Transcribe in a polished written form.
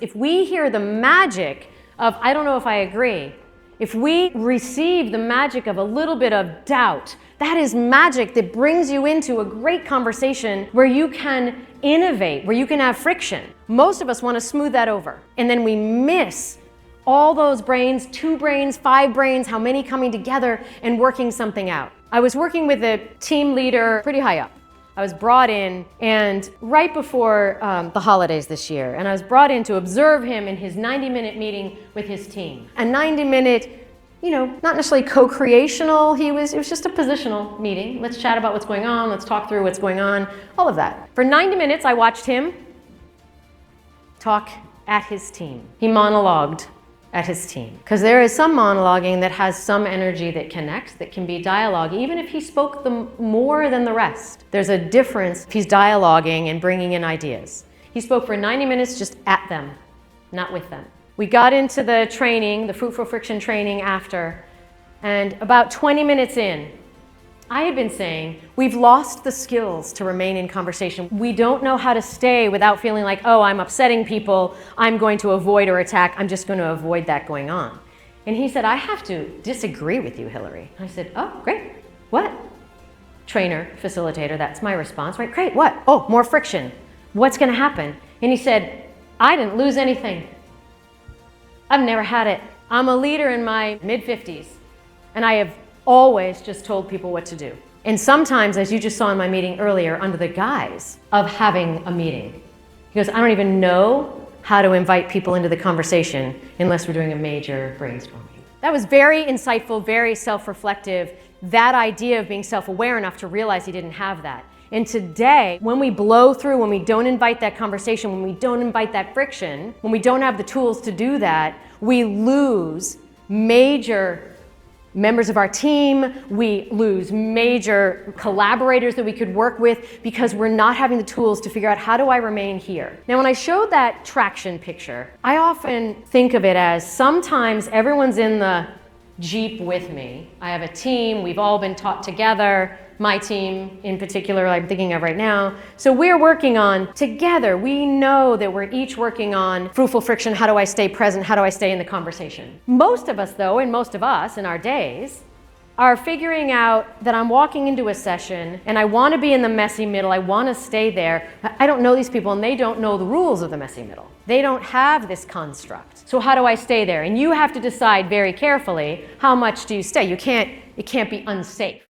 If we hear the magic of, I don't know if I agree, if we receive the magic of a little bit of doubt, that is magic that brings you into a great conversation where you can innovate, where you can have friction. Most of us want to smooth that over. And then we miss all those brains, 2 brains, 5 brains, how many coming together and working something out. I was working with a team leader pretty high up. I was brought in and right before the holidays this year, and I was brought in to observe him in his 90-minute meeting with his team. A 90-minute, not necessarily co-creational, it was just a positional meeting. Let's chat about what's going on, let's talk through what's going on, all of that. For 90 minutes, I watched him talk at his team. He monologued at his team. Because there is some monologuing that has some energy that connects, that can be dialogue, even if he spoke more than the rest. There's a difference if he's dialoguing and bringing in ideas. He spoke for 90 minutes just at them, not with them. We got into the training, the Fruitful Friction training after, and about 20 minutes in, I had been saying, we've lost the skills to remain in conversation. We don't know how to stay without feeling like, oh, I'm upsetting people, I'm going to avoid or attack, I'm just going to avoid that going on. And he said, I have to disagree with you, Hilary. I said, oh, great. What? Trainer, facilitator, that's my response, right? Great, what? Oh, more friction. What's going to happen? And he said, I didn't lose anything. I've never had it. I'm a leader in my mid-50s, and I have always just told people what to do. And sometimes, as you just saw in my meeting earlier, under the guise of having a meeting. He goes, I don't even know how to invite people into the conversation unless we're doing a major brainstorming. That was very insightful, very self-reflective, that idea of being self-aware enough to realize he didn't have that. And today, when we blow through, when we don't invite that conversation, when we don't invite that friction, when we don't have the tools to do that, we lose major members of our team, we lose major collaborators that we could work with because we're not having the tools to figure out how do I remain here. Now, when I showed that traction picture, I often think of it as sometimes everyone's in the Jeep with me. I have a team, we've all been taught together, my team in particular I'm thinking of right now. So we're working on together, we know that we're each working on fruitful friction, how do I stay present, how do I stay in the conversation. Most of us though, and most of us in our days, are figuring out that I'm walking into a session and I want to be in the messy middle, I want to stay there. I don't know these people and they don't know the rules of the messy middle. They don't have this construct. So how do I stay there? And you have to decide very carefully how much do you stay. It can't be unsafe.